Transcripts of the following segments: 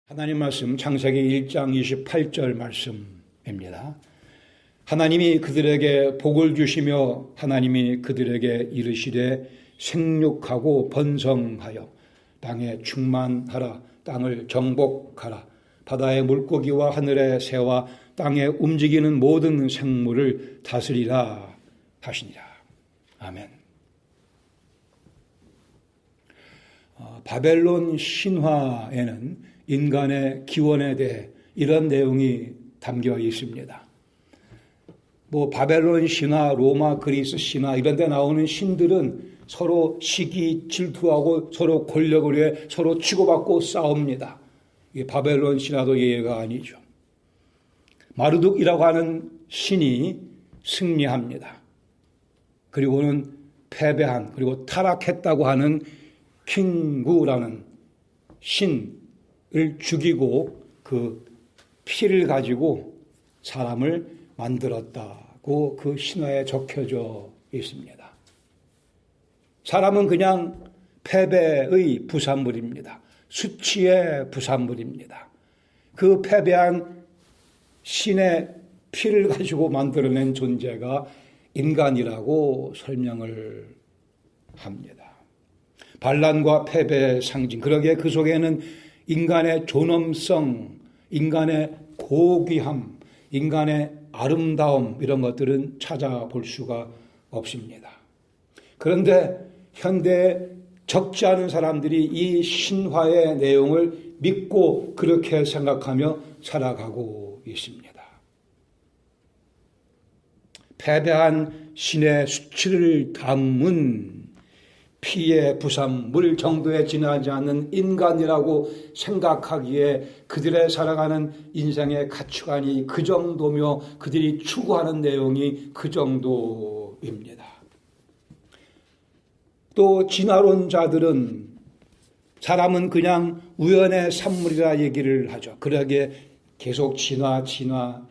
하나님 말씀 창세기 1장 28절 말씀입니다. 하나님이 그들에게 복을 주시며 하나님이 그들에게 이르시되 생육하고 번성하여 땅에 충만하라. 땅을 정복하라. 바다의 물고기와 하늘의 새와 땅에 움직이는 모든 생물을 다스리라 하시니라. 아멘. 바벨론 신화에는 인간의 기원에 대해 이런 내용이 담겨 있습니다. 바벨론 신화, 로마, 그리스 신화 이런 데 나오는 신들은 서로 시기 질투하고 서로 권력을 위해 서로 치고받고 싸웁니다. 이게 바벨론 신화도 예외가 아니죠. 마르둑이라고 하는 신이 승리합니다. 그리고는 패배한, 그리고 타락했다고 하는 킹구라는 신을 죽이고 그 피를 가지고 사람을 만들었다고 그 신화에 적혀져 있습니다. 사람은 그냥 패배의 부산물입니다. 수치의 부산물입니다. 그 패배한 신의 피를 가지고 만들어낸 존재가 인간이라고 설명을 합니다. 반란과 패배의 상징, 그러기에 그 속에는 인간의 존엄성, 인간의 고귀함, 인간의 아름다움 이런 것들은 찾아볼 수가 없습니다. 그런데 현대에 적지 않은 사람들이 이 신화의 내용을 믿고 그렇게 생각하며 살아가고 있습니다. 패배한 신의 수치를 담은 피의 부산물 정도에 지나지 않는 인간이라고 생각하기에 그들의 살아가는 인생의 가치관이 그 정도며 그들이 추구하는 내용이 그 정도입니다. 또 진화론자들은 사람은 그냥 우연의 산물이라 얘기를 하죠. 그러기에 계속 진화해서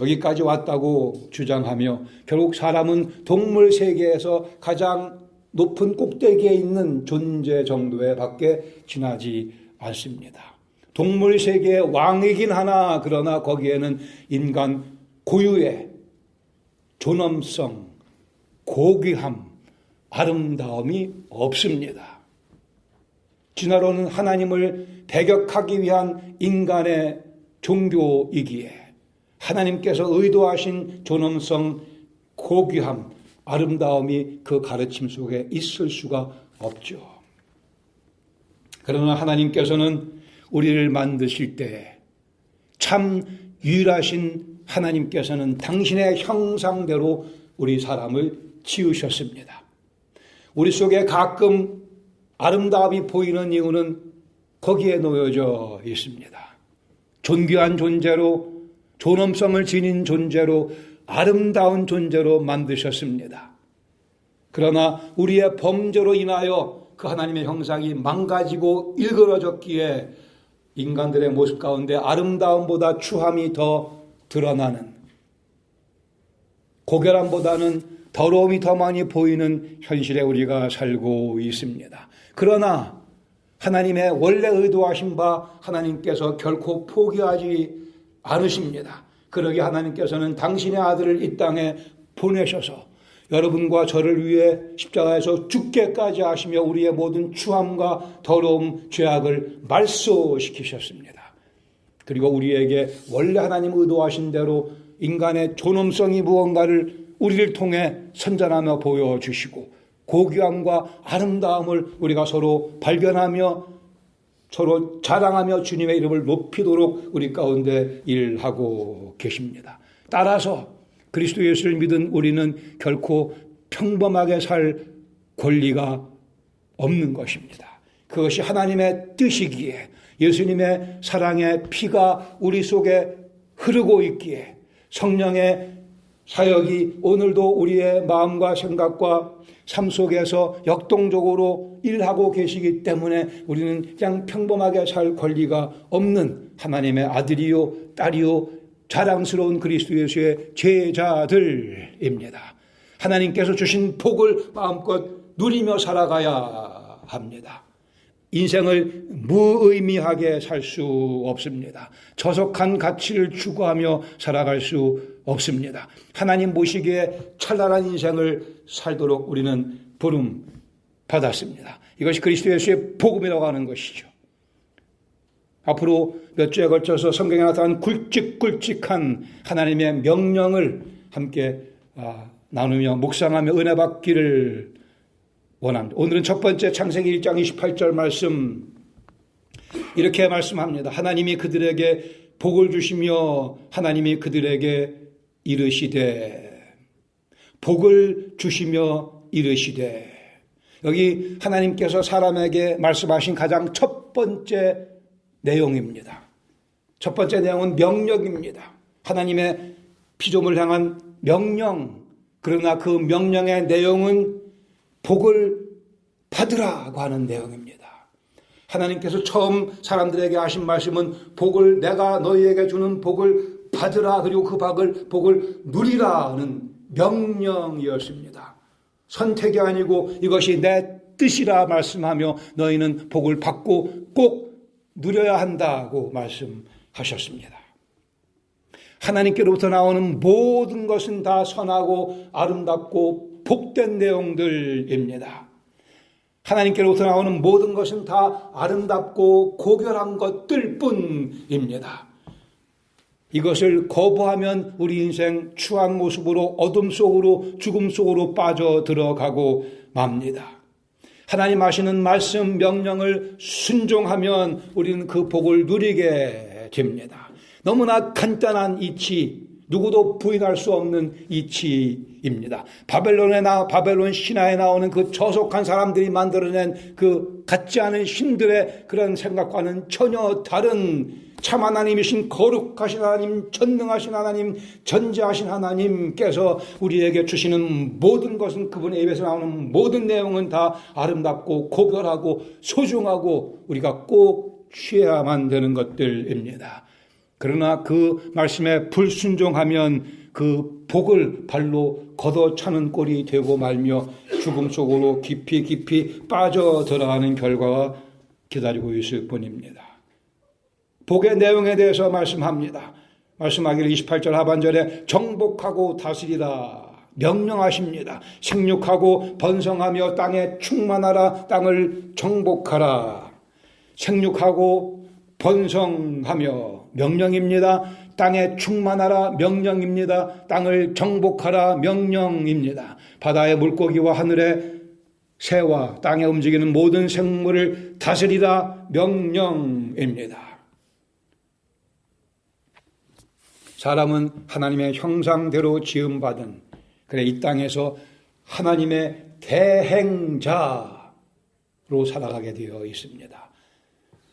여기까지 왔다고 주장하며 결국 사람은 동물 세계에서 가장 높은 꼭대기에 있는 존재 정도에 밖에 지나지 않습니다. 동물 세계의 왕이긴 하나 그러나 거기에는 인간 고유의 존엄성, 고귀함, 아름다움이 없습니다. 진화론은 하나님을 배격하기 위한 인간의 종교이기에 하나님께서 의도하신 존엄성, 고귀함, 아름다움이 그 가르침 속에 있을 수가 없죠. 그러나 하나님께서는 우리를 만드실 때 참 유일하신 하나님께서는 당신의 형상대로 우리 사람을 지으셨습니다. 우리 속에 가끔 아름다움이 보이는 이유는 거기에 놓여져 있습니다. 존귀한 존재로, 존엄성을 지닌 존재로, 아름다운 존재로 만드셨습니다. 그러나 우리의 범죄로 인하여 그 하나님의 형상이 망가지고 일그러졌기에 인간들의 모습 가운데 아름다움보다 추함이 더 드러나는, 고결함보다는 더러움이 더 많이 보이는 현실에 우리가 살고 있습니다. 그러나 하나님의 원래 의도하신 바 하나님께서 결코 포기하지 않으십니다. 그러기에 하나님께서는 당신의 아들을 이 땅에 보내셔서 여러분과 저를 위해 십자가에서 죽게까지 하시며 우리의 모든 추함과 더러움, 죄악을 말소시키셨습니다. 그리고 우리에게 원래 하나님 의도하신 대로 인간의 존엄성이 무언가를 우리를 통해 선전하며 보여주시고 고귀함과 아름다움을 우리가 서로 발견하며 서로 자랑하며 주님의 이름을 높이도록 우리 가운데 일하고 계십니다. 따라서 그리스도 예수를 믿은 우리는 결코 평범하게 살 권리가 없는 것입니다. 그것이 하나님의 뜻이기에 예수님의 사랑의 피가 우리 속에 흐르고 있기에 성령의 사역이 오늘도 우리의 마음과 생각과 삶 속에서 역동적으로 일하고 계시기 때문에 우리는 그냥 평범하게 살 권리가 없는 하나님의 아들이요 딸이요 자랑스러운 그리스도 예수의 제자들입니다. 하나님께서 주신 복을 마음껏 누리며 살아가야 합니다. 인생을 무의미하게 살 수 없습니다. 저속한 가치를 추구하며 살아갈 수 없습니다. 하나님 보시기에 찬란한 인생을 살도록 우리는 부름 받았습니다. 이것이 그리스도 예수의 복음이라고 하는 것이죠. 앞으로 몇 주에 걸쳐서 성경에 나타난 굵직굵직한 하나님의 명령을 함께 나누며 묵상하며 은혜 받기를 원합니다. 오늘은 첫 번째 창세기 1장 28절 말씀, 이렇게 말씀합니다. 하나님이 그들에게 복을 주시며 하나님이 그들에게 이르시되, 복을 주시며 이르시되. 여기 하나님께서 사람에게 말씀하신 가장 첫 번째 내용입니다. 첫 번째 내용은 명령입니다. 하나님의 피조물을 향한 명령. 그러나 그 명령의 내용은 복을 받으라고 하는 내용입니다. 하나님께서 처음 사람들에게 하신 말씀은 복을, 내가 너희에게 주는 복을 받으라, 그리고 그 복을 누리라는 명령이었습니다. 선택이 아니고 이것이 내 뜻이라 말씀하며 너희는 복을 받고 꼭 누려야 한다고 말씀하셨습니다. 하나님께로부터 나오는 모든 것은 다 선하고 아름답고 복된 내용들입니다. 하나님께로부터 나오는 모든 것은 다 아름답고 고결한 것들 뿐입니다. 이것을 거부하면 우리 인생 추한 모습으로 어둠 속으로, 죽음 속으로 빠져 들어가고 맙니다. 하나님 하시는 말씀, 명령을 순종하면 우리는 그 복을 누리게 됩니다. 너무나 간단한 이치, 누구도 부인할 수 없는 이치입니다. 바벨론 신화에 나오는 그 저속한 사람들이 만들어낸 그 같지 않은 신들의 그런 생각과는 전혀 다른 참 하나님이신 거룩하신 하나님, 전능하신 하나님, 전지하신 하나님께서 우리에게 주시는 모든 것은, 그분의 입에서 나오는 모든 내용은 다 아름답고 고결하고 소중하고 우리가 꼭 취해야만 되는 것들입니다. 그러나 그 말씀에 불순종하면 그 복을 발로 걷어차는 꼴이 되고 말며 죽음 속으로 깊이 빠져 들어가는 결과가 기다리고 있을 뿐입니다. 복의 내용에 대해서 말씀합니다. 말씀하기를 28절 하반절에 정복하고 다스리라 명령하십니다. 생육하고 번성하며 땅에 충만하라, 땅을 정복하라. 생육하고 번성하며 명령입니다. 땅에 충만하라 명령입니다. 땅을 정복하라 명령입니다. 바다의 물고기와 하늘의 새와 땅에 움직이는 모든 생물을 다스리라 명령입니다. 사람은 하나님의 형상대로 지음받은, 그래 이 땅에서 하나님의 대행자로 살아가게 되어 있습니다.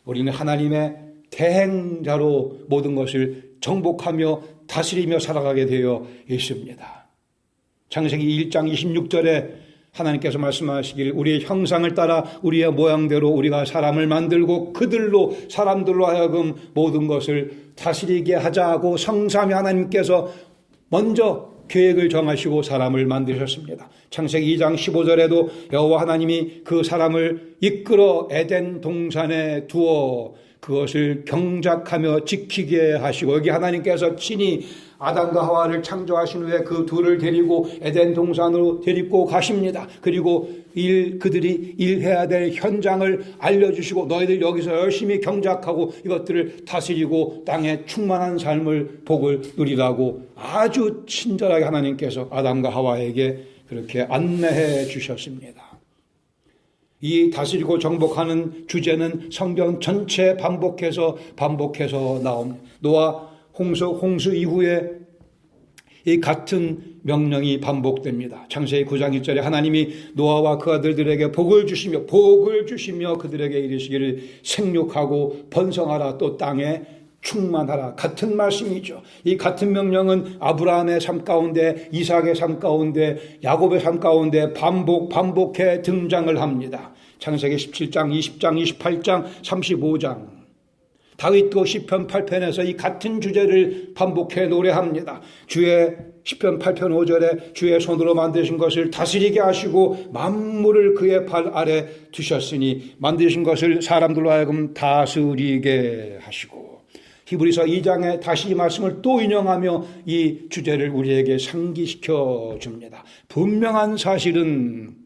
우리는 하나님의 대행자로 모든 것을 정복하며 다스리며 살아가게 되어 있습니다. 창세기 1장 26절에 하나님께서 말씀하시길, 우리의 형상을 따라 우리의 모양대로 우리가 사람을 만들고 그들로, 사람들로 하여금 모든 것을 다스리게 하자고 성삼위 하나님께서 먼저 계획을 정하시고 사람을 만드셨습니다. 창세기 2장 15절에도 여호와 하나님이 그 사람을 이끌어 에덴 동산에 두어 그것을 경작하며 지키게 하시고, 여기 하나님께서 친히 아담과 하와를 창조하신 후에 그 둘을 데리고 에덴 동산으로 데리고 가십니다. 그리고 그들이 일해야 될 현장을 알려주시고, 너희들 여기서 열심히 경작하고 이것들을 다스리고 땅에 충만한 삶을, 복을 누리라고 아주 친절하게 하나님께서 아담과 하와에게 그렇게 안내해 주셨습니다. 이 다스리고 정복하는 주제는 성경 전체 반복해서 나옵니다. 노아 홍수 이후에 이 같은 명령이 반복됩니다. 창세기 9장 1절에 하나님이 노아와 그 아들들에게 복을 주시며 그들에게 이르시기를 생육하고 번성하라, 또 땅에 충만하라. 같은 말씀이죠. 이 같은 명령은 아브라함의 삶 가운데, 이삭의 삶 가운데, 야곱의 삶 가운데 반복해 등장을 합니다. 창세기 17장, 20장, 28장, 35장. 다윗도 시편 8편에서 이 같은 주제를 반복해 노래합니다. 주의 시편 8편 5절에 주의 손으로 만드신 것을 다스리게 하시고 만물을 그의 발 아래 두셨으니 만드신 것을 사람들로 하여금 다스리게 하시고 히브리서 2장에 다시 이 말씀을 또 인용하며 이 주제를 우리에게 상기시켜 줍니다. 분명한 사실은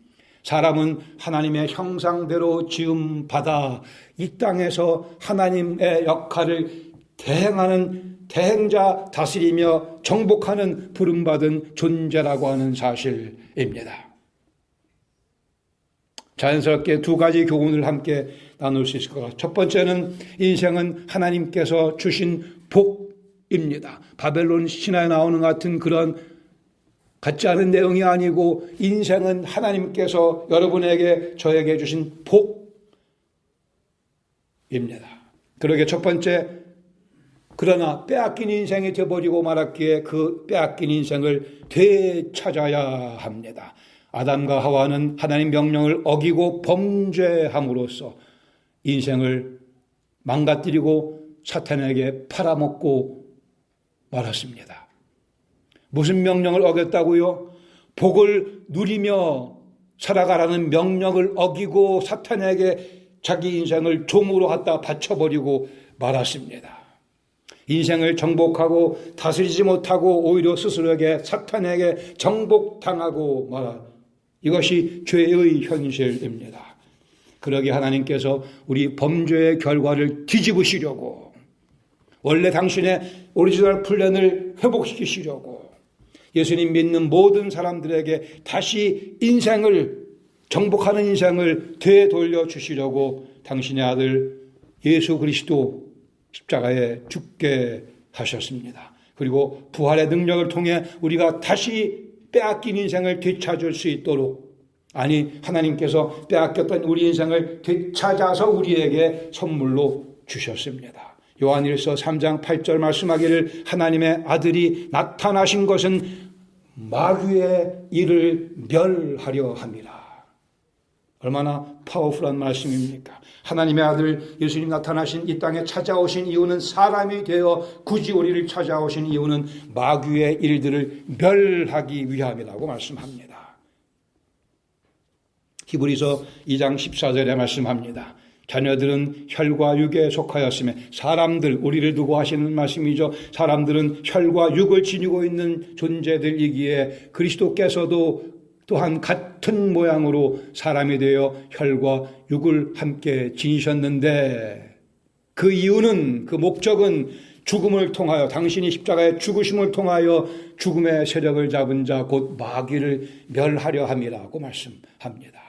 사람은 하나님의 형상대로 지음받아 이 땅에서 하나님의 역할을 대행하는 대행자, 다스리며 정복하는 부름받은 존재라고 하는 사실입니다. 자연스럽게 두 가지 교훈을 함께 나눌 수 있을 것 같아요. 첫 번째는 인생은 하나님께서 주신 복입니다. 바벨론 신화에 나오는 같은 그런 같지 않은 내용이 아니고 인생은 하나님께서 여러분에게 저에게 주신 복입니다. 그러게 첫 번째, 그러나 빼앗긴 인생이 되어버리고 말았기에 그 빼앗긴 인생을 되찾아야 합니다. 아담과 하와는 하나님 명령을 어기고 범죄함으로써 인생을 망가뜨리고 사탄에게 팔아먹고 말았습니다. 무슨 명령을 어겼다고요? 복을 누리며 살아가라는 명령을 어기고 사탄에게 자기 인생을 종으로 갖다 바쳐버리고 말았습니다. 인생을 정복하고 다스리지 못하고 오히려 스스로에게 사탄에게 정복당하고 말한 이것이 죄의 현실입니다. 그러기에 하나님께서 우리 범죄의 결과를 뒤집으시려고 원래 당신의 오리지널 플랜을 회복시키시려고 예수님 믿는 모든 사람들에게 다시 인생을 정복하는 인생을 되돌려 주시려고 당신의 아들 예수 그리스도 십자가에 죽게 하셨습니다. 그리고 부활의 능력을 통해 우리가 다시 빼앗긴 인생을 되찾을 수 있도록 아니 하나님께서 빼앗겼던 우리 인생을 되찾아서 우리에게 선물로 주셨습니다. 요한일서 3장 8절 말씀하기를 하나님의 아들이 나타나신 것은 마귀의 일을 멸하려 함이라. 얼마나 파워풀한 말씀입니까? 하나님의 아들 예수님 나타나신 이 땅에 찾아오신 이유는 사람이 되어 굳이 우리를 찾아오신 이유는 마귀의 일들을 멸하기 위함이라고 말씀합니다. 히브리서 2장 14절에 말씀합니다. 자녀들은 혈과 육에 속하였으며 사람들, 우리를 두고 하시는 말씀이죠. 사람들은 혈과 육을 지니고 있는 존재들이기에 그리스도께서도 또한 같은 모양으로 사람이 되어 혈과 육을 함께 지니셨는데 그 이유는, 그 목적은 죽음을 통하여 당신이 십자가의 죽으심을 통하여 죽음의 세력을 잡은 자 곧 마귀를 멸하려 함이라고 말씀합니다.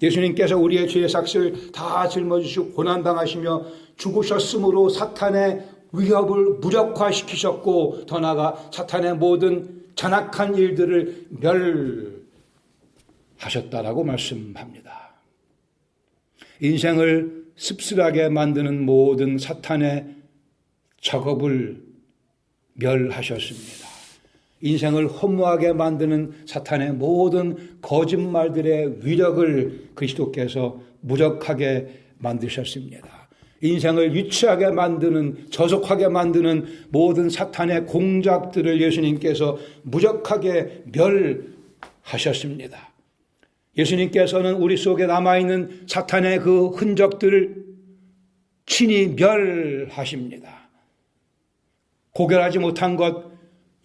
예수님께서 우리의 죄의 삭을 다 짊어지시고 고난당하시며 죽으셨으므로 사탄의 위협을 무력화시키셨고 더 나아가 사탄의 모든 잔악한 일들을 멸하셨다라고 말씀합니다. 인생을 씁쓸하게 만드는 모든 사탄의 작업을 멸하셨습니다. 인생을 허무하게 만드는 사탄의 모든 거짓말들의 위력을 그리스도께서 무력하게 만드셨습니다. 인생을 유치하게 만드는, 저속하게 만드는 모든 사탄의 공작들을 예수님께서 무력하게 멸하셨습니다. 예수님께서는 우리 속에 남아있는 사탄의 그 흔적들을 친히 멸하십니다. 고결하지 못한 것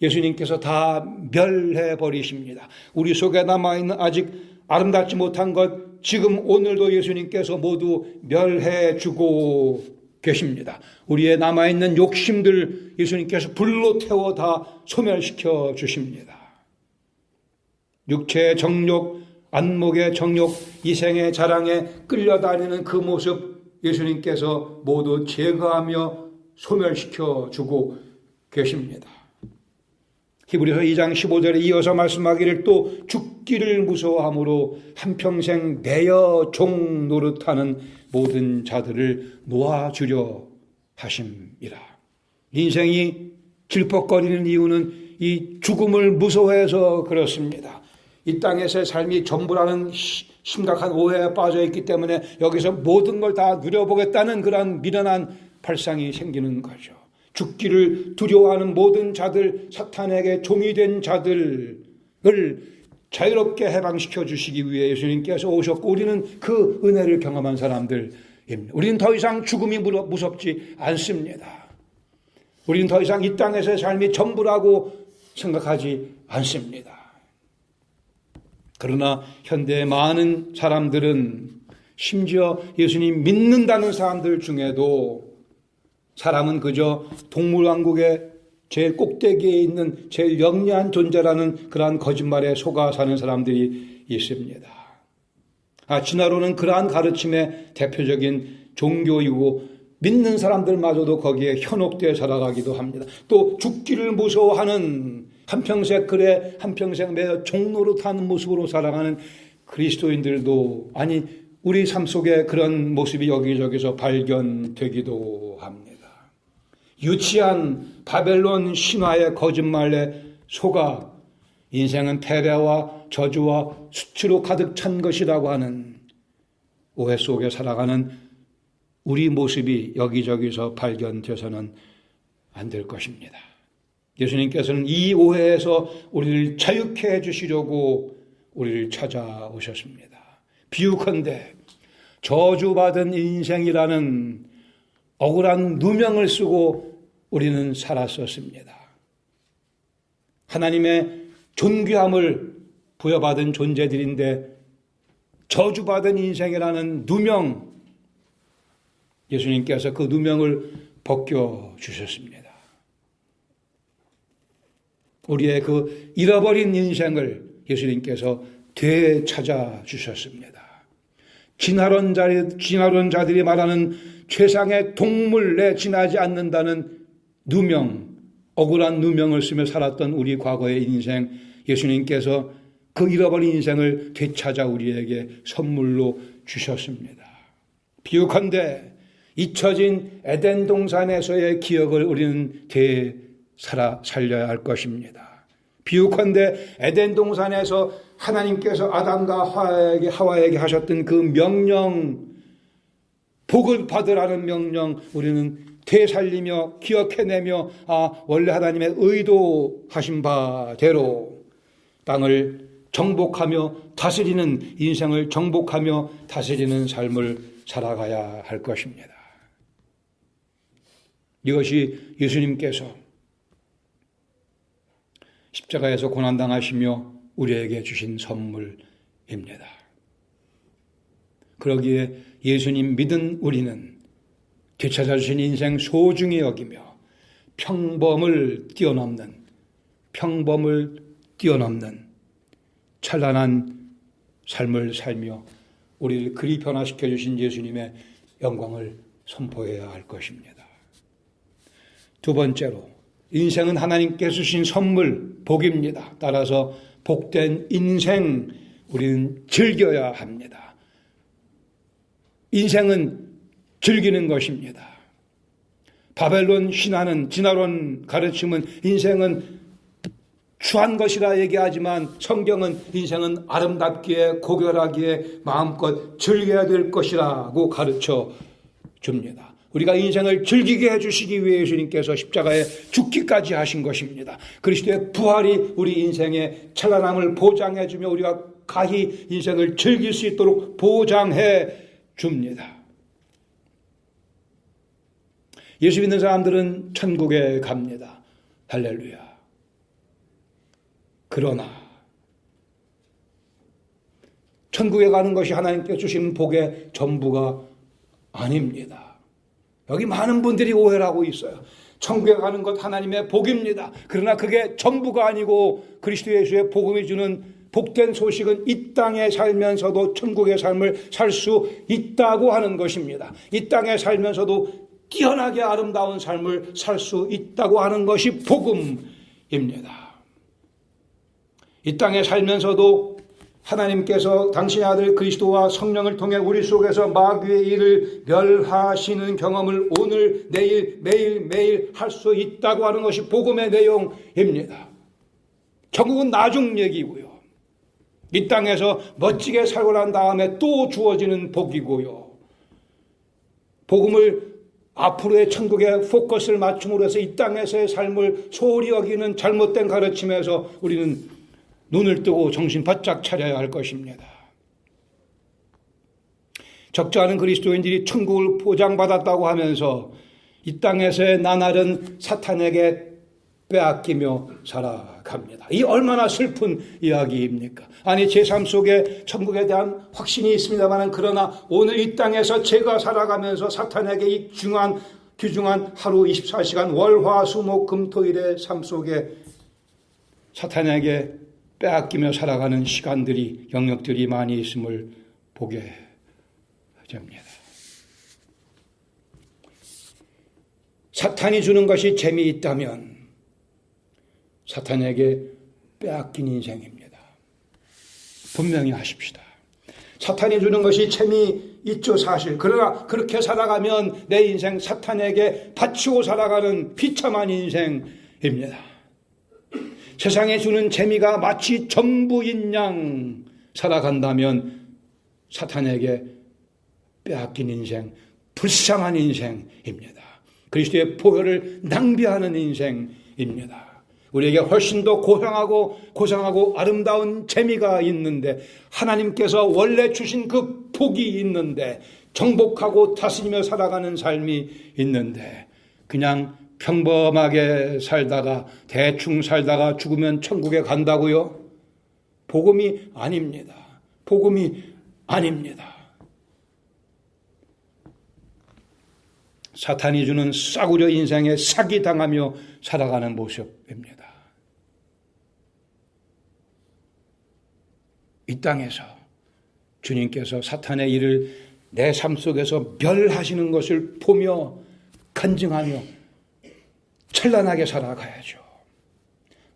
예수님께서 다 멸해버리십니다. 우리 속에 남아있는 아직 아름답지 못한 것 지금 오늘도 예수님께서 모두 멸해주고 계십니다. 우리의 남아있는 욕심들 예수님께서 불로 태워 다 소멸시켜 주십니다. 육체의 정욕, 안목의 정욕, 이생의 자랑에 끌려다니는 그 모습 예수님께서 모두 제거하며 소멸시켜 주고 계십니다. 히브리서 2장 15절에 이어서 말씀하기를 또 죽기를 무서워함으로 한평생 매여 종 노릇하는 모든 자들을 놓아주려 하심이라. 인생이 질퍽거리는 이유는 이 죽음을 무서워해서 그렇습니다. 이 땅에서의 삶이 전부라는 심각한 오해에 빠져 있기 때문에 여기서 모든 걸 다 누려보겠다는 그런 미련한 발상이 생기는 거죠. 죽기를 두려워하는 모든 자들, 사탄에게 종이 된 자들을 자유롭게 해방시켜 주시기 위해 예수님께서 오셨고, 우리는 그 은혜를 경험한 사람들입니다. 우리는 더 이상 죽음이 무섭지 않습니다. 우리는 더 이상 이 땅에서의 삶이 전부라고 생각하지 않습니다. 그러나 현대의 많은 사람들은, 심지어 예수님 믿는다는 사람들 중에도 사람은 그저 동물왕국의 제일 꼭대기에 있는 제일 영리한 존재라는 그러한 거짓말에 속아 사는 사람들이 있습니다. 진화론은 그러한 가르침의 대표적인 종교이고, 믿는 사람들마저도 거기에 현혹되어 살아가기도 합니다. 또 죽기를 무서워하는, 한평생 매어 종로로 타는 모습으로 살아가는 그리스도인들도, 우리 삶 속에 그런 모습이 여기저기서 발견되기도 합니다. 유치한 바벨론 신화의 거짓말에 속아 인생은 패배와 저주와 수치로 가득 찬 것이라고 하는 오해 속에 살아가는 우리 모습이 여기저기서 발견되어서는 안 될 것입니다. 예수님께서는 이 오해에서 우리를 자유케 해주시려고 우리를 찾아오셨습니다. 비유컨대 저주받은 인생이라는 억울한 누명을 쓰고 우리는 살았었습니다. 하나님의 존귀함을 부여받은 존재들인데 저주받은 인생이라는 누명, 예수님께서 그 누명을 벗겨주셨습니다. 우리의 그 잃어버린 인생을 예수님께서 되찾아 주셨습니다. 진화론 자들이 말하는 최상의 동물에 지나지 않는다는 누명, 억울한 누명을 쓰며 살았던 우리 과거의 인생, 예수님께서 그 잃어버린 인생을 되찾아 우리에게 선물로 주셨습니다. 비유컨대 잊혀진 에덴 동산에서의 기억을 우리는 살려야 할 것입니다. 비유컨대 에덴 동산에서 하나님께서 아담과 하와에게 하셨던 그 명령, 복을 받으라는 명령, 우리는 되살리며 기억해내며 원래 하나님의 의도하신 바대로 땅을 정복하며 다스리는, 인생을 정복하며 다스리는 삶을 살아가야 할 것입니다. 이것이 예수님께서 십자가에서 고난당하시며 우리에게 주신 선물입니다. 그러기에 예수님 믿은 우리는 되찾아주신 인생 소중히 여기며 평범을 뛰어넘는 찬란한 삶을 살며 우리를 그리 변화시켜 주신 예수님의 영광을 선포해야 할 것입니다. 두 번째로, 인생은 하나님께서 주신 선물, 복입니다. 따라서 복된 인생 우리는 즐겨야 합니다. 인생은 즐기는 것입니다. 바벨론 신화는, 진화론 가르침은 인생은 추한 것이라 얘기하지만 성경은 인생은 아름답기에 고결하기에 마음껏 즐겨야 될 것이라고 가르쳐 줍니다. 우리가 인생을 즐기게 해주시기 위해 예수님께서 십자가에 죽기까지 하신 것입니다. 그리스도의 부활이 우리 인생의 찬란함을 보장해주며 우리가 가히 인생을 즐길 수 있도록 보장해 줍니다. 예수 믿는 사람들은 천국에 갑니다. 할렐루야. 그러나 천국에 가는 것이 하나님께 주신 복의 전부가 아닙니다. 여기 많은 분들이 오해를 하고 있어요. 천국에 가는 것 하나님의 복입니다. 그러나 그게 전부가 아니고 그리스도 예수의 복음이 주는 복된 소식은 이 땅에 살면서도 천국의 삶을 살 수 있다고 하는 것입니다. 이 땅에 살면서도 뛰어나게 아름다운 삶을 살 수 있다고 하는 것이 복음입니다. 이 땅에 살면서도 하나님께서 당신의 아들 그리스도와 성령을 통해 우리 속에서 마귀의 일을 멸하시는 경험을 오늘, 내일, 매일 할 수 있다고 하는 것이 복음의 내용입니다. 천국은 나중 얘기고요. 이 땅에서 멋지게 살고 난 다음에 또 주어지는 복이고요. 복음을 앞으로의 천국에 포커스를 맞춤으로 해서 이 땅에서의 삶을 소홀히 여기는 잘못된 가르침에서 우리는 눈을 뜨고 정신 바짝 차려야 할 것입니다. 적지 않은 그리스도인들이 천국을 보장받았다고 하면서 이 땅에서의 나날은 사탄에게 빼앗기며 살아갑니다. 이 얼마나 슬픈 이야기입니까? 아니, 제 삶 속에 천국에 대한 확신이 있습니다만, 그러나 오늘 이 땅에서 제가 살아가면서 사탄에게 이 귀중한 하루 24시간 월화수목금토일의 삶 속에 사탄에게 빼앗기며 살아가는 시간들이, 영역들이 많이 있음을 보게 됩니다. 사탄이 주는 것이 재미있다면 사탄에게 빼앗긴 인생입니다. 분명히 하십시다. 사탄이 주는 것이 재미있죠, 사실. 그러나 그렇게 살아가면 내 인생 사탄에게 바치고 살아가는 비참한 인생입니다. 세상에 주는 재미가 마치 전부인 양 살아간다면 사탄에게 빼앗긴 인생, 불쌍한 인생입니다. 그리스도의 보혈을 낭비하는 인생입니다. 우리에게 훨씬 더 고상하고 아름다운 재미가 있는데, 하나님께서 원래 주신 그 복이 있는데, 정복하고 다스리며 살아가는 삶이 있는데, 그냥 평범하게 살다가 대충 살다가 죽으면 천국에 간다고요? 복음이 아닙니다. 복음이 아닙니다. 사탄이 주는 싸구려 인생에 사기당하며 살아가는 모습입니다. 이 땅에서 주님께서 사탄의 일을 내 삶 속에서 멸하시는 것을 보며 간증하며 찬란하게 살아가야죠.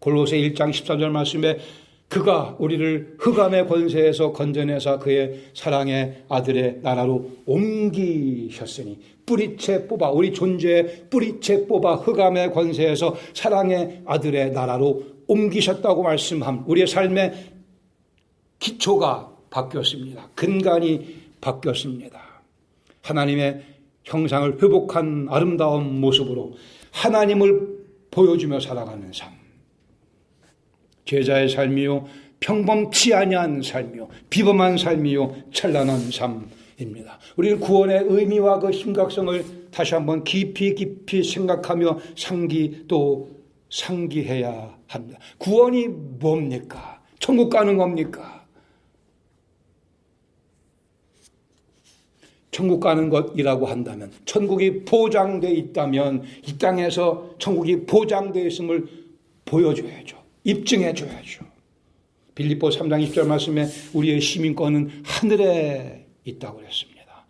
골로새 1장 14절 말씀에 그가 우리를 흑암의 권세에서 건져내사 그의 사랑의 아들의 나라로 옮기셨으니, 뿌리채 뽑아, 우리 존재의 뿌리채 뽑아 흑암의 권세에서 사랑의 아들의 나라로 옮기셨다고 말씀함. 우리의 삶의 기초가 바뀌었습니다. 근간이 바뀌었습니다. 하나님의 형상을 회복한 아름다운 모습으로 하나님을 보여주며 살아가는 삶. 제자의 삶이요, 평범치 아니한 삶이요, 비범한 삶이요, 찬란한 삶입니다. 우리는 구원의 의미와 그 심각성을 다시 한번 깊이 생각하며 상기해야 합니다. 구원이 뭡니까? 천국 가는 겁니까? 천국 가는 것이라고 한다면, 천국이 보장되어 있다면 이 땅에서 천국이 보장되어 있음을 보여줘야죠. 입증해줘야죠. 빌립보 3장 20절 말씀에 우리의 시민권은 하늘에 있다고 그랬습니다.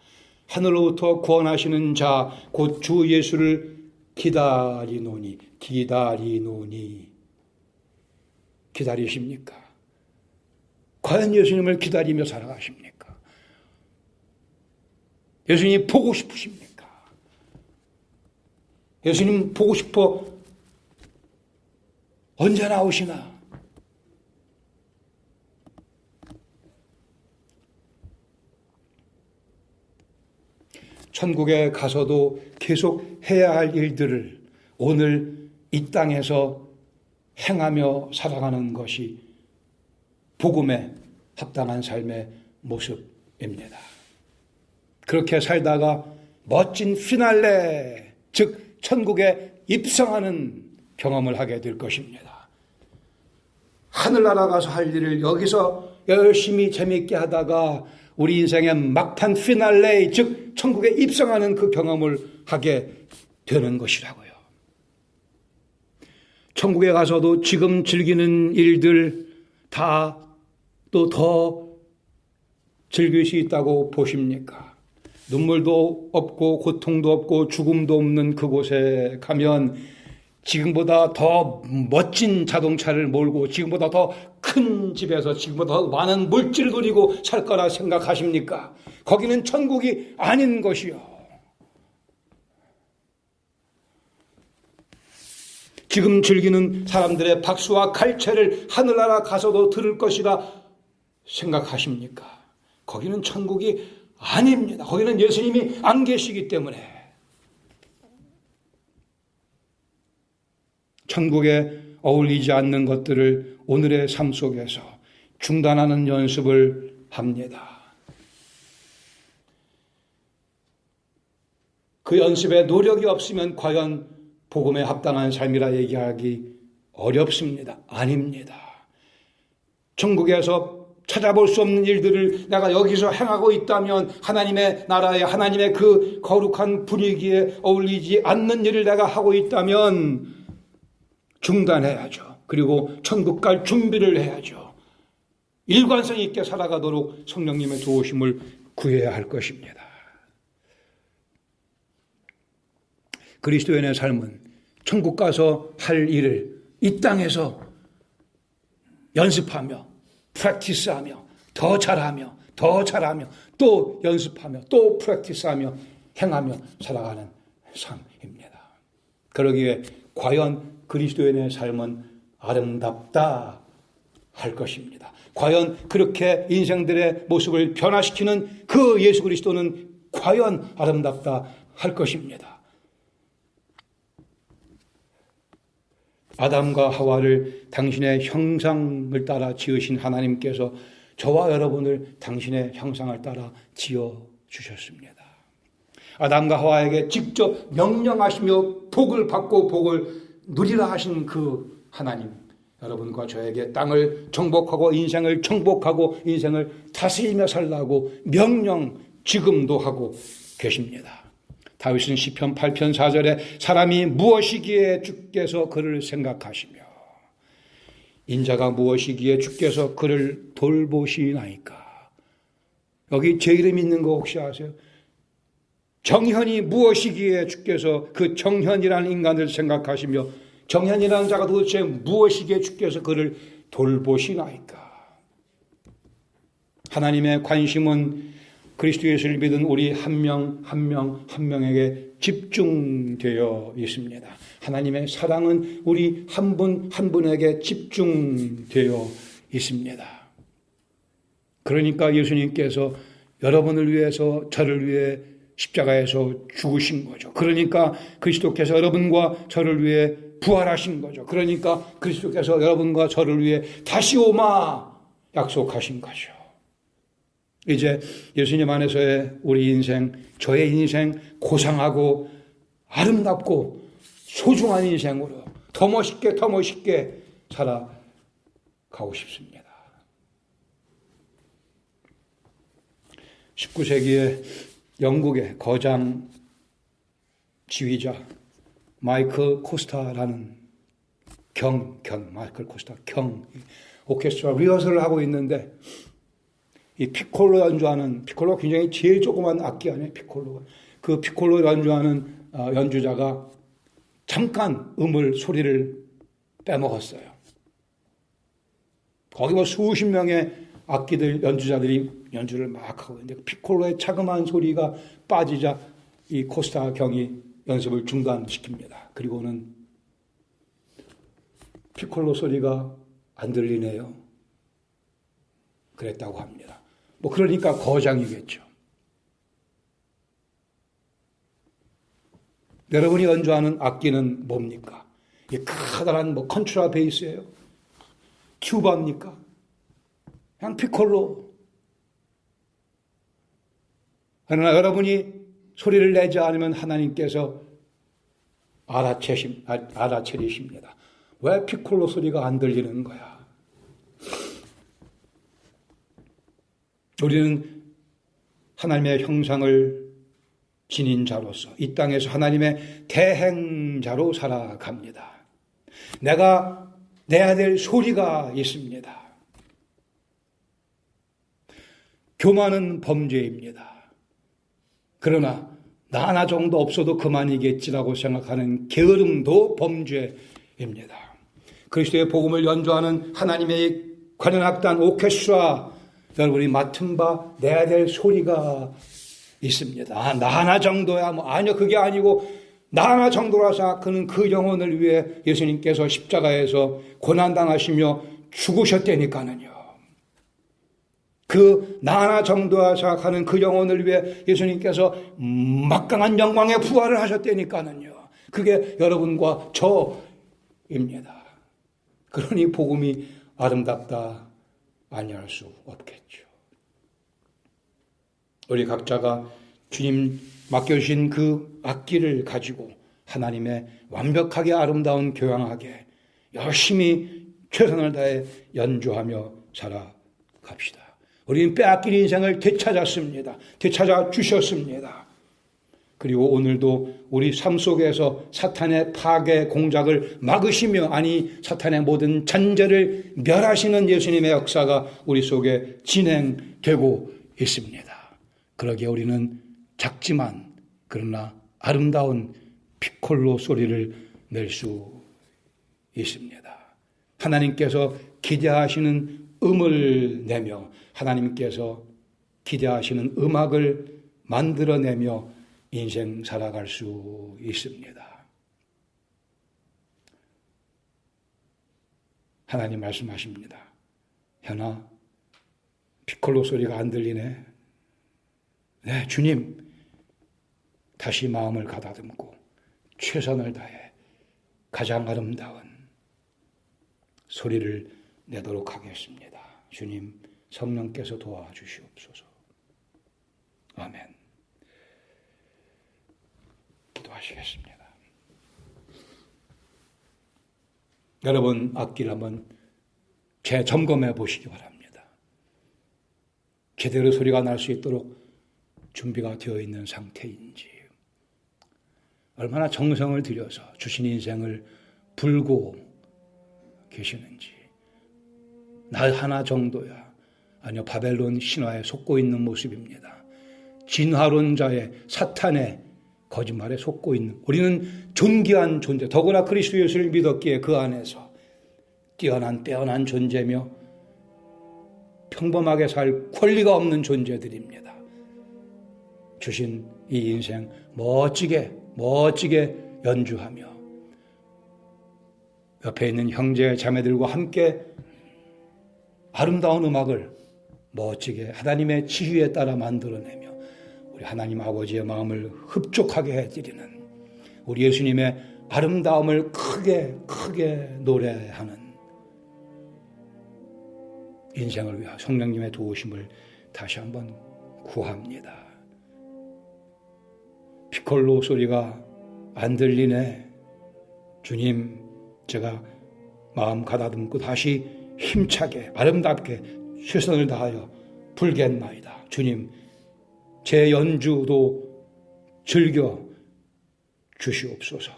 하늘로부터 구원하시는 자, 곧 주 예수를 기다리노니. 기다리십니까? 과연 예수님을 기다리며 살아가십니까? 예수님 보고 싶으십니까? 예수님 보고 싶어 언제 나오시나? 천국에 가서도 계속 해야 할 일들을 오늘 이 땅에서 행하며 살아가는 것이 복음에 합당한 삶의 모습입니다. 그렇게 살다가 멋진 피날레, 즉 천국에 입성하는 경험을 하게 될 것입니다. 하늘나라 가서 할 일을 여기서 열심히 재미있게 하다가 우리 인생의 막판 피날레, 즉 천국에 입성하는 그 경험을 하게 되는 것이라고요. 천국에 가서도 지금 즐기는 일들 다 또 더 즐길 수 있다고 보십니까? 눈물도 없고 고통도 없고 죽음도 없는 그곳에 가면 지금보다 더 멋진 자동차를 몰고 지금보다 더 큰 집에서 지금보다 더 많은 물질을 그리고 살 거라 생각하십니까? 거기는 천국이 아닌 것이요. 지금 즐기는 사람들의 박수와 칼채를 하늘나라 가서도 들을 것이라 생각하십니까? 거기는 천국이 아닙니다. 거기는 예수님이 안 계시기 때문에. 천국에 어울리지 않는 것들을 오늘의 삶 속에서 중단하는 연습을 합니다. 그 연습에 노력이 없으면 과연 복음에 합당한 삶이라 얘기하기 어렵습니다. 아닙니다. 천국에서 찾아볼 수 없는 일들을 내가 여기서 행하고 있다면 하나님의 나라에, 하나님의 그 거룩한 분위기에 어울리지 않는 일을 내가 하고 있다면 중단해야죠. 그리고 천국 갈 준비를 해야죠. 일관성 있게 살아가도록 성령님의 도우심을 구해야 할 것입니다. 그리스도인의 삶은 천국 가서 할 일을 이 땅에서 연습하며 프랙티스하며 더 잘하며 또 연습하며 또 프랙티스하며 행하며 살아가는 삶입니다. 그러기에 과연 그리스도인의 삶은 아름답다 할 것입니다. 과연 그렇게 인생들의 모습을 변화시키는 그 예수 그리스도는 과연 아름답다 할 것입니다. 아담과 하와를 당신의 형상을 따라 지으신 하나님께서 저와 여러분을 당신의 형상을 따라 지어주셨습니다. 아담과 하와에게 직접 명령하시며 복을 받고 복을 누리라 하신 그 하나님, 여러분과 저에게 땅을 정복하고 인생을 정복하고 인생을 다스리며 살라고 명령 지금도 하고 계십니다. 다윗은 시편 8편 4절에 사람이 무엇이기에 주께서 그를 생각하시며 인자가 무엇이기에 주께서 그를 돌보시나이까. 여기 제 이름이 있는 거 혹시 아세요? 정현이 무엇이기에 주께서 그 정현이라는 인간을 생각하시며 정현이라는 자가 도대체 무엇이기에 주께서 그를 돌보시나이까. 하나님의 관심은 그리스도 예수를 믿은 우리 한 명 한 명에게 집중되어 있습니다. 하나님의 사랑은 우리 한 분 한 분에게 집중되어 있습니다. 그러니까 예수님께서 여러분을 위해서 저를 위해 십자가에서 죽으신 거죠. 그러니까 그리스도께서 여러분과 저를 위해 부활하신 거죠. 그러니까 그리스도께서 여러분과 저를 위해 다시 오마 약속하신 거죠. 이제 예수님 안에서의 우리 인생, 저의 인생 고상하고 아름답고 소중한 인생으로 더 멋있게 살아가고 싶습니다. 19세기에 영국의 거장 지휘자 마이클 코스타라는 마이클 코스타 오케스트라 리허설을 하고 있는데 이 피콜로 연주하는, 피콜로가 굉장히 제일 조그만 악기 아니에요, 피콜로가. 그 피콜로 연주하는 연주자가 잠깐 소리를 빼먹었어요. 거기 뭐 수십 명의 악기들, 연주자들이 연주를 막 하고 있는데 피콜로의 차금한 소리가 빠지자 이 코스타 경이 연습을 중단시킵니다. 그리고는 피콜로 소리가 안 들리네요. 그랬다고 합니다. 뭐 그러니까 거장이겠죠. 여러분이 연주하는 악기는 뭡니까? 이게 커다란 컨트라 베이스예요? 튜바입니까? 그냥 피콜로. 그러나 여러분이 소리를 내지 않으면 하나님께서 알아채리십니다. 왜 피콜로 소리가 안 들리는 거야? 우리는 하나님의 형상을 지닌 자로서 이 땅에서 하나님의 대행자로 살아갑니다. 내가 내야 될 소리가 있습니다. 교만은 범죄입니다. 그러나 나 하나 정도 없어도 그만이겠지라고 생각하는 게으름도 범죄입니다. 그리스도의 복음을 연주하는 하나님의 관현악단 오케스트라, 여러분이 맡은 바 내야 될 소리가 있습니다. 나 하나 정도야. 아니요, 그게 아니고 나 하나 정도라서 그는 그 영혼을 위해 예수님께서 십자가에서 고난당하시며 죽으셨다니까는요. 그 나 하나 정도라 생각하는 그 영혼을 위해 예수님께서 막강한 영광의 부활을 하셨다니까는요. 그게 여러분과 저 그러니 복음이 아름답다 아니할 수 없겠죠. 우리 각자가 주님 맡겨주신 그 악기를 가지고 하나님의 완벽하게 아름다운 교향하게 열심히 최선을 다해 연주하며 살아갑시다. 우리는 빼앗긴 인생을 되찾았습니다. 되찾아 주셨습니다. 그리고 오늘도 우리 삶 속에서 사탄의 파괴 공작을 막으시며, 아니 사탄의 모든 잔재를 멸하시는 예수님의 역사가 우리 속에 진행되고 있습니다. 그러기에 우리는 작지만 그러나 아름다운 피콜로 소리를 낼 수 있습니다. 하나님께서 기대하시는 음을 내며 하나님께서 기대하시는 음악을 만들어내며 인생 살아갈 수 있습니다. 하나님 말씀하십니다. 현아, 피콜로 소리가 안 들리네. 네, 주님, 다시 마음을 가다듬고 최선을 다해 가장 아름다운 소리를 내도록 하겠습니다. 주님, 성령께서 도와주시옵소서. 아멘. 기도하시겠습니다. 여러분, 악기를 한번 재점검해 보시기 바랍니다. 제대로 소리가 날 수 있도록 준비가 되어 있는 상태인지, 얼마나 정성을 들여서 주신 인생을 불고 계시는지, 날 하나 정도야 아니요, 바벨론 신화에 속고 있는 모습입니다. 진화론자의 사탄의 거짓말에 속고 있는, 우리는 존귀한 존재, 더구나 그리스도 예수를 믿었기에 그 안에서 뛰어난 빼어난 존재며 평범하게 살 권리가 없는 존재들입니다. 주신 이 인생 멋지게 연주하며 옆에 있는 형제 자매들과 함께 아름다운 음악을 멋지게 하나님의 지휘에 따라 만들어내며 우리 하나님 아버지의 마음을 흡족하게 해드리는, 우리 예수님의 아름다움을 크게 노래하는 인생을 위하여 성령님의 도우심을 다시 한번 구합니다. 피콜로 소리가 안 들리네. 주님, 제가 마음 가다듬고 다시 힘차게 아름답게 최선을 다하여 불겠나이다. 주님, 제 연주도 즐겨 주시옵소서.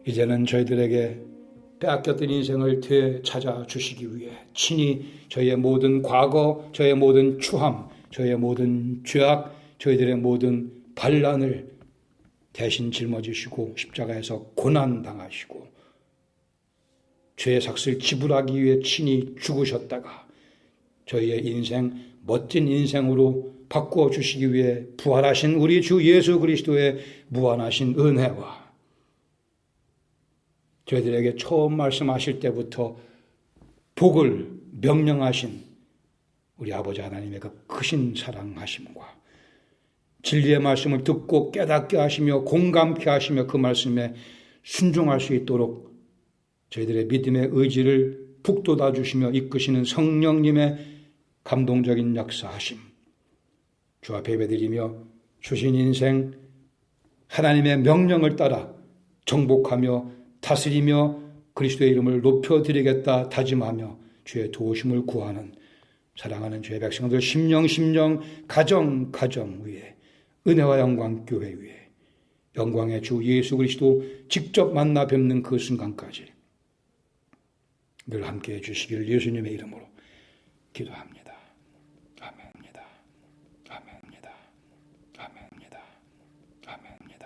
이제는 저희들에게 빼앗겼던 인생을 되찾아 주시기 위해 친히 저희의 모든 과거, 저희의 모든 추함, 저희의 모든 죄악, 저희들의 모든 반란을 대신 짊어지시고 십자가에서 고난당하시고 죄의 삭을 지불하기 위해 친히 죽으셨다가 저희의 인생, 멋진 인생으로 바꾸어 주시기 위해 부활하신 우리 주 예수 그리스도의 무한하신 은혜와 저희들에게 처음 말씀하실 때부터 복을 명령하신 우리 아버지 하나님의 그 크신 사랑하심과 진리의 말씀을 듣고 깨닫게 하시며 공감케 하시며 그 말씀에 순종할 수 있도록 저희들의 믿음의 의지를 북돋아 주시며 이끄시는 성령님의 감동적인 역사하심, 주 앞에 예배드리며 주신 인생 하나님의 명령을 따라 정복하며 다스리며 그리스도의 이름을 높여드리겠다 다짐하며 주의 도우심을 구하는 사랑하는 주의 백성들 심령 가정 위에 은혜와 영광 교회 위에 영광의 주 예수 그리스도 직접 만나 뵙는 그 순간까지 늘 함께해 주시기를 예수님의 이름으로 기도합니다. 아멘입니다. 아멘입니다. 아멘입니다. 아멘.